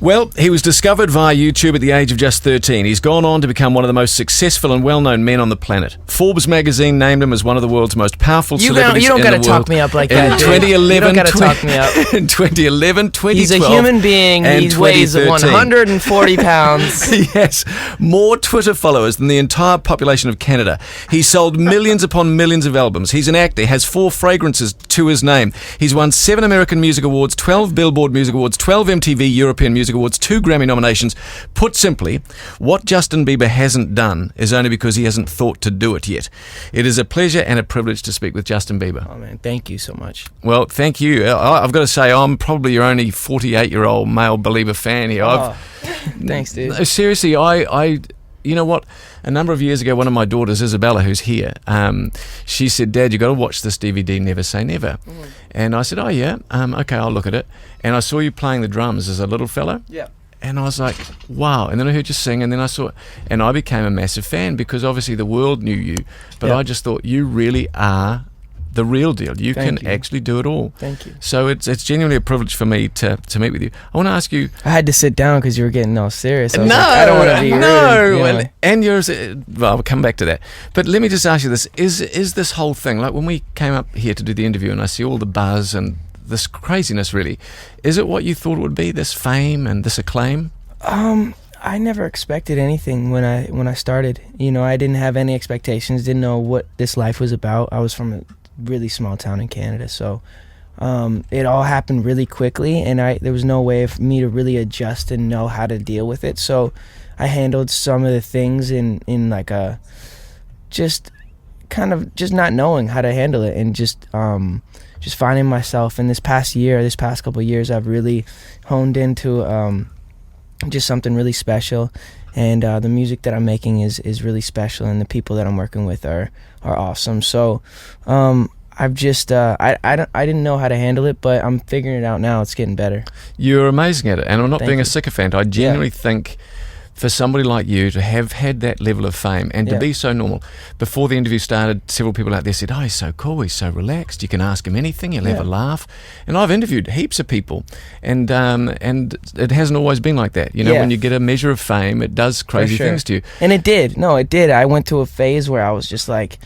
Well, he was discovered via YouTube at the age of just 13. He's gone on to become one of the most successful and well-known men on the planet. Forbes magazine named him as one of the world's most powerful celebrities in the world. You don't got to talk me up like that, dude. 2011, you don't got to talk me up. In 2011, 2012, he's a human being. And he weighs 140 pounds. He has more Twitter followers than the entire population of Canada. He sold millions upon millions of albums. He's an actor. He has 4 fragrances to his name. He's won 7 American Music Awards, 12 Billboard Music Awards, 12 MTV European Music Awards, 2 Grammy nominations. Put simply, what Justin Bieber hasn't done is only because he hasn't thought to do it yet. It is a pleasure and a privilege to speak with Justin Bieber. Oh man, thank you so much. Well, thank you. I've got to say, I'm probably your only 48-year-old male Belieber fan here. Thanks, dude. No, seriously, I you know what? A number of years ago, one of my daughters, Isabella, who's here, she said, "Dad, you got to watch this DVD, Never Say Never." And I said, "Oh yeah, okay, I'll look at it." And I saw you playing the drums as a little fella. Yeah. And I was like, wow. And then I heard you sing, and then I saw it, and I became a massive fan because obviously the world knew you, but I just thought you really are the real deal. You can actually do it all. Thank you. So it's genuinely a privilege for me to meet with you. I want to ask you. I had to sit down because you were getting all serious. I don't want to be rude. No, and yours. Well, I'll come back to that. But let me just ask you this: is this whole thing, like when we came up here to do the interview, and I see all the buzz and this craziness, really, is it what you thought it would be? This fame and this acclaim? I never expected anything when I started. You know, I didn't have any expectations. Didn't know what this life was about. I was from a really small town in Canada, so it all happened really quickly, and there was no way for me to really adjust and know how to deal with it. So I handled some of the things in like a just not knowing how to handle it, and just finding myself. In this past couple of years, I've really honed into just something really special, and the music that I'm making is really special, and the people that I'm working with are awesome. So I've just I didn't know how to handle it, but I'm figuring it out now. It's getting better. You're amazing at it, and I'm not being you. a sycophant. I genuinely think for somebody like you to have had that level of fame and to be so normal. Before the interview started, several people out there said, "Oh, he's so cool, he's so relaxed, you can ask him anything, he'll have a laugh." And I've interviewed heaps of people, and it hasn't always been like that. You know, when you get a measure of fame, it does crazy things to you. And it did. No, it did. I went through a phase where I was just like,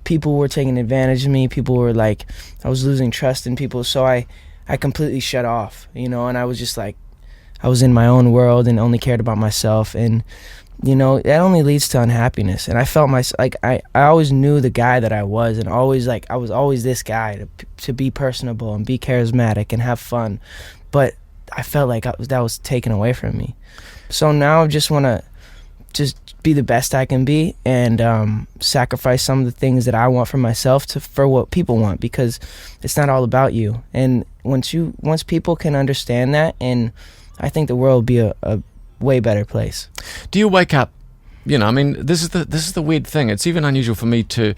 people were taking advantage of me, people were like, I was losing trust in people, so I completely shut off, you know, and I was just like, I was in my own world and only cared about myself, and you know that only leads to unhappiness. And I felt I always knew the guy that I was, and always I was always this guy to be personable and be charismatic and have fun, but I felt like that was taken away from me. So now I just want to just be the best I can be, and sacrifice some of the things that I want for myself for what people want, because it's not all about you. And once people can understand that, and I think the world will be a way better place. Do you wake up, you know, I mean, this is the weird thing. It's even unusual for me to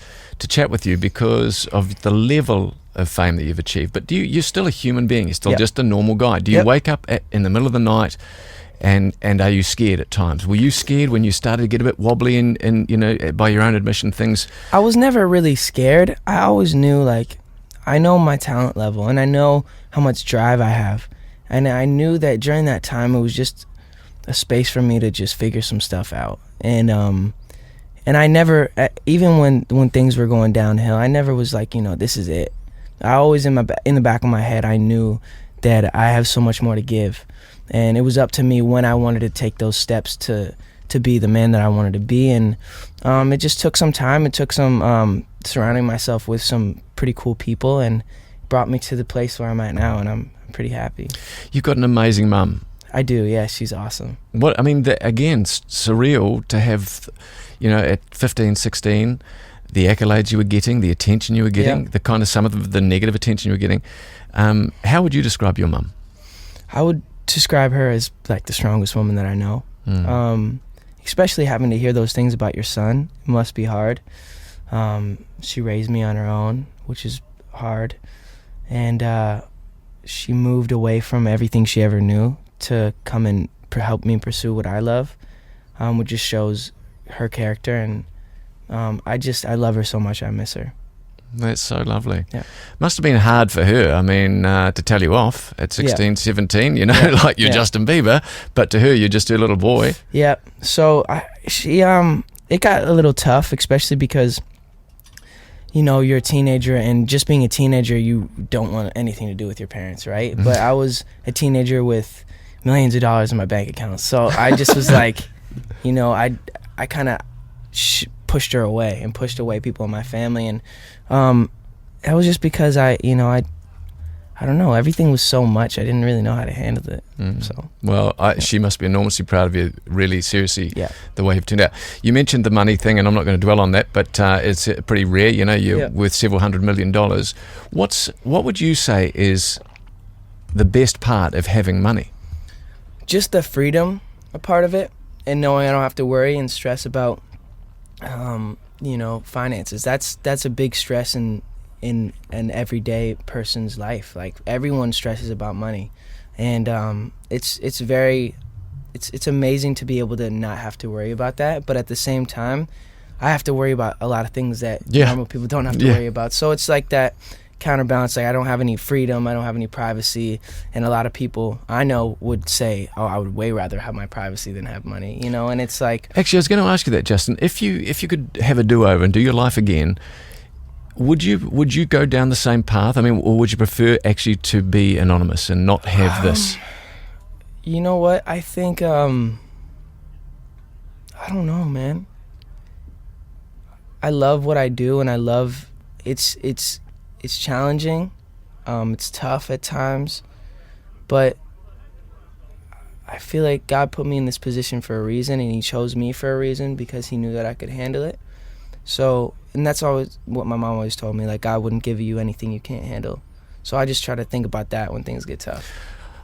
chat with you because of the level of fame that you've achieved. But you're still a human being. You're still just a normal guy. Do you wake up in the middle of the night and are you scared at times? Were you scared when you started to get a bit wobbly and you know, by your own admission, things? I was never really scared. I always knew, like, I know my talent level, and I know how much drive I have. And I knew that during that time, it was just a space for me to just figure some stuff out. And I never, even when things were going downhill, I never was like, you know, this is it. I always in the back of my head, I knew that I have so much more to give, and it was up to me when I wanted to take those steps to be the man that I wanted to be. And it just took some time. It took some surrounding myself with some pretty cool people, and brought me to the place where I'm at now, and I'm pretty happy. You've got an amazing mum. I do, yeah, she's awesome. What I mean, again, surreal to have, you know, at 15, 16, the accolades you were getting, the attention you were getting, the kind of some of the negative attention you were getting. How would you describe your mum? I would describe her as like the strongest woman that I know. Especially having to hear those things about your son. It must be hard. She raised me on her own, which is hard. And she moved away from everything she ever knew to come and help me pursue what I love, which just shows her character. And I love her so much. I miss her. That's so lovely. Yeah. Must have been hard for her, I mean, to tell you off at 16, 17, you know, like you're Justin Bieber, but to her, you're just a little boy. Yeah. So it got a little tough, especially because, you know, you're a teenager, and just being a teenager, you don't want anything to do with your parents, right? But I was a teenager with millions of dollars in my bank account, so I just was like, you know, I kind of pushed her away and pushed away people in my family, and it was just because I don't know, everything was so much, I didn't really know how to handle it. So well, she must be enormously proud of you, really, seriously, Yeah. the way you've turned out. You mentioned the money thing, and I'm not going to dwell on that, but it's pretty rare, you know, you're worth several $100 million. What would you say is the best part of having money? just the freedom a part of it, and knowing I don't have to worry and stress about finances. That's a big stress in an everyday person's life. Like, everyone stresses about money, and it's amazing to be able to not have to worry about that. But at the same time, I have to worry about a lot of things that normal people don't have to worry about. So it's like that counterbalance. Like, I don't have any freedom, I don't have any privacy, and a lot of people I know would say, oh, I would way rather have my privacy than have money, and it's like, actually, I was going to ask you that, Justin. If you could have a do-over and do your life again, would you go down the same path? I mean, or would you prefer actually to be anonymous and not have this? You know what? I think I don't know, man. I love what I do, and I love it's challenging. It's tough at times, but I feel like God put me in this position for a reason, and he chose me for a reason because he knew that I could handle it. So, and that's always what my mom always told me, like, God wouldn't give you anything you can't handle. So I just try to think about that when things get tough.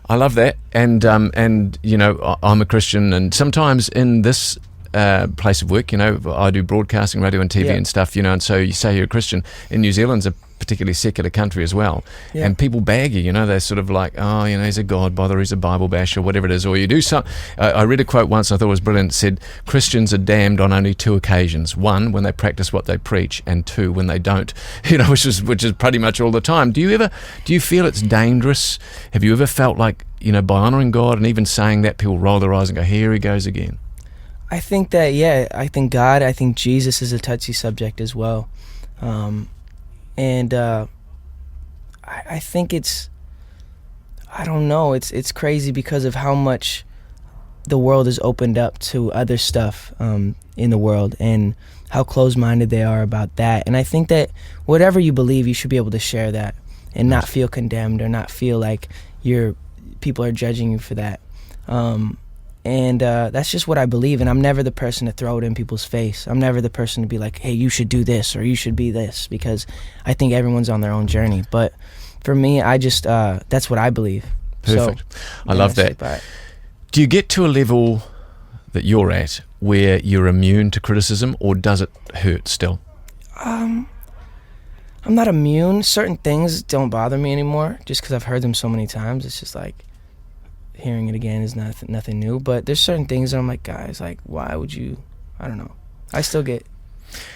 I love that, and I'm a Christian, and sometimes in this place of work, I do broadcasting, radio and TV and stuff, and so you say you're a Christian. In New Zealand's a particularly secular country as well, and people bag you, they're sort of like, oh, he's a God bother, he's a Bible basher, whatever it is, or you do some. I read a quote once I thought it was brilliant. It said, Christians are damned on only two occasions: one, when they practice what they preach, and two, when they don't. Which is pretty much all the time. Do you feel it's dangerous? Have you ever felt like, by honouring God and even saying that, people roll their eyes and go, here he goes again? I think that, I think Jesus is a touchy subject as well. I think I don't know, it's crazy because of how much the world is opened up to other stuff in the world, and how closed-minded they are about that. And I think that whatever you believe, you should be able to share that and not feel condemned, or not feel like people are judging you for that. And that's just what I believe, and I'm never the person to throw it in people's face. I'm never the person to be like, hey, you should do this, or you should be this, because I think everyone's on their own journey. But for me, I just, that's what I believe. Perfect. So, I love that. Do you get to a level that you're at where you're immune to criticism, or does it hurt still? I'm not immune. Certain things don't bother me anymore, just because I've heard them so many times. It's just like, hearing it again is nothing new. But there's certain things that I'm like, guys, like, why would you? I don't know. I still get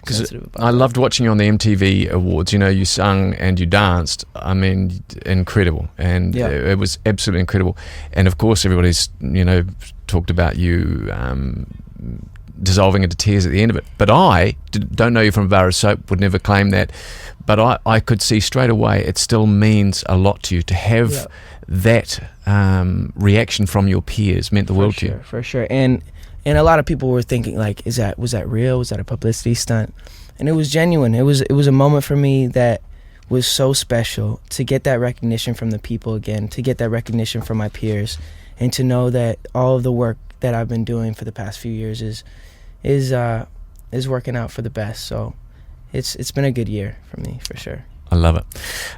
sensitive about it. I loved watching you on the MTV Awards. You sung and you danced. I mean, incredible. And it was absolutely incredible. And of course, everybody's, talked about you dissolving into tears at the end of it. But I don't know you from a bar of soap, would never claim that. But I could see straight away it still means a lot to you to have that reaction from your peers. Meant the world to you. For sure. And a lot of people were thinking, like, was that real? Was that a publicity stunt? And it was genuine. It was a moment for me that was so special, to get that recognition from the people again, to get that recognition from my peers, and to know that all of the work that I've been doing for the past few years is working out for the best. So it's been a good year for me, for sure. I love it.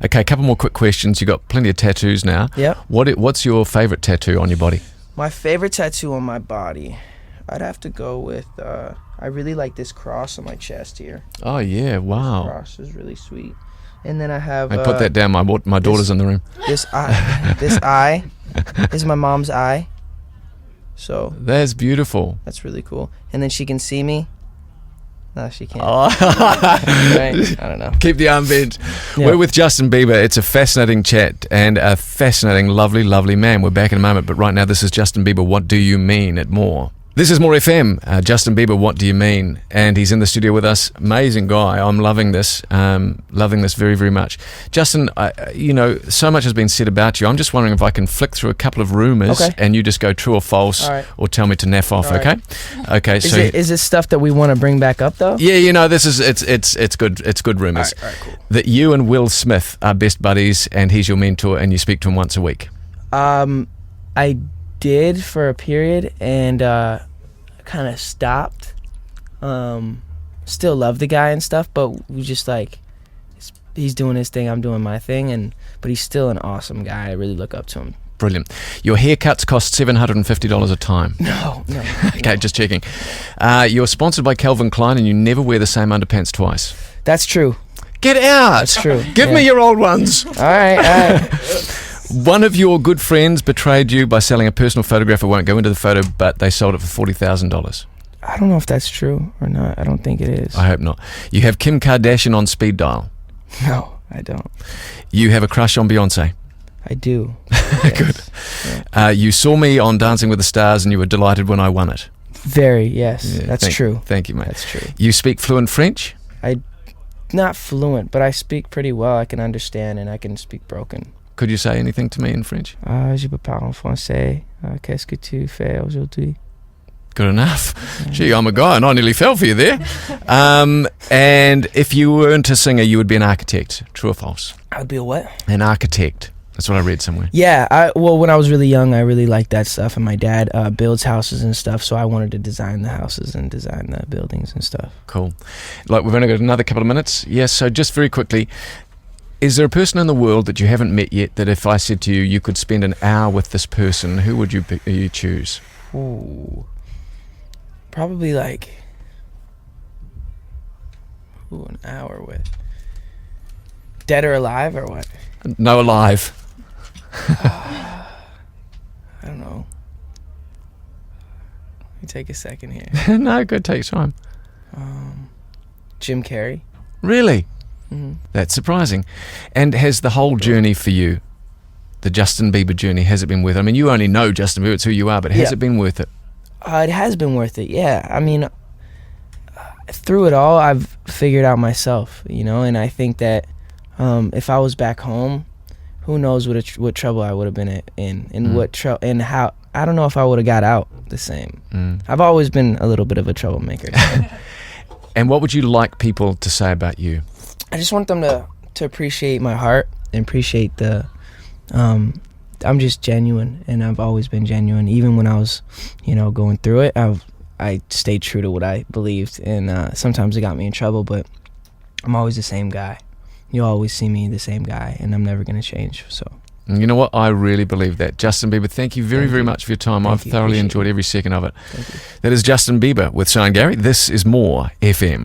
Okay, a couple more quick questions. You got plenty of tattoos now. Yep. What's your favorite tattoo on your body? My favorite tattoo on my body, I'd have to go with, I really like this cross on my chest here. Oh yeah, wow. This cross is really sweet. And then I have... I put that down, my daughter's in the room. This eye is my mom's eye. So... That's beautiful. That's really cool. And then she can see me. No, she can't. Oh. Right? I don't know. Keep the arm bent. Yeah. We're with Justin Bieber. It's a fascinating chat and a fascinating, lovely, lovely man. We're back in a moment, but right now this is Justin Bieber. What do you mean at More? This is More FM. Justin Bieber, what do you mean? And he's in the studio with us. Amazing guy. I'm loving this. Loving this very, very much. Justin, so much has been said about you. I'm just wondering if I can flick through a couple of rumors and you just go true or false, or tell me to naff off. Okay. Okay. Is it stuff that we want to bring back up though? Yeah. This is it's good. It's good rumors. All right, cool. That you and Will Smith are best buddies, and he's your mentor, and you speak to him once a week. I did for a period, and kind of stopped. Still love the guy and stuff, but we just like, he's doing his thing, I'm doing my thing, but he's still an awesome guy. I really look up to him. Brilliant. Your haircuts cost $750 a time. No. Okay, just checking. You're sponsored by Calvin Klein, and you never wear the same underpants twice. That's true. Get out. That's true. Give me your old ones. All right. One of your good friends betrayed you by selling a personal photograph. I won't go into the photo, but they sold it for $40,000. I don't know if that's true or not. I don't think it is. I hope not. You have Kim Kardashian on speed dial. No, I don't. You have a crush on Beyonce. I do. Good. Yeah. You saw me on Dancing with the Stars, and you were delighted when I won it. Very, yes. Yeah, that's true. Thank you, mate. That's true. You speak fluent French? Not fluent, but I speak pretty well. I can understand, and I can speak broken. Could you say anything to me in French? Je peux parler en français. Qu'est-ce que tu fais aujourd'hui? Good enough. Gee, I'm a guy and I nearly fell for you there. And if you weren't a singer, you would be an architect. True or false? I would be a what? An architect. That's what I read somewhere. Yeah. When I was really young, I really liked that stuff. And my dad builds houses and stuff, so I wanted to design the houses and design the buildings and stuff. Cool. Like, we've only got another couple of minutes. Yes, so just very quickly, is there a person in the world that you haven't met yet that if I said to you, you could spend an hour with this person, who would you choose? Ooh. Probably like, an hour with. Dead or alive or what? No, alive. I don't know. Let me take a second here. No, good, take your time. Jim Carrey. Really? Mm-hmm. That's surprising. And has the whole journey for you, the Justin Bieber journey, has it been worth it? I mean, you only know Justin Bieber, it's who you are, but has it been worth it? It has been worth it, yeah. I mean, through it all, I've figured out myself, and I think that if I was back home, who knows what trouble I would have been in, and how, I don't know if I would have got out the same. I've always been a little bit of a troublemaker. And what would you like people to say about you? I just want them to appreciate my heart and appreciate I'm just genuine, and I've always been genuine. Even when I was, going through it, I stayed true to what I believed, and sometimes it got me in trouble, but I'm always the same guy. You'll always see me the same guy, and I'm never going to change, so. And you know what? I really believe that. Justin Bieber, thank you very, very much for your time. I've thoroughly enjoyed every second of it. Thank you. That is Justin Bieber with Sean Gary. This is More FM.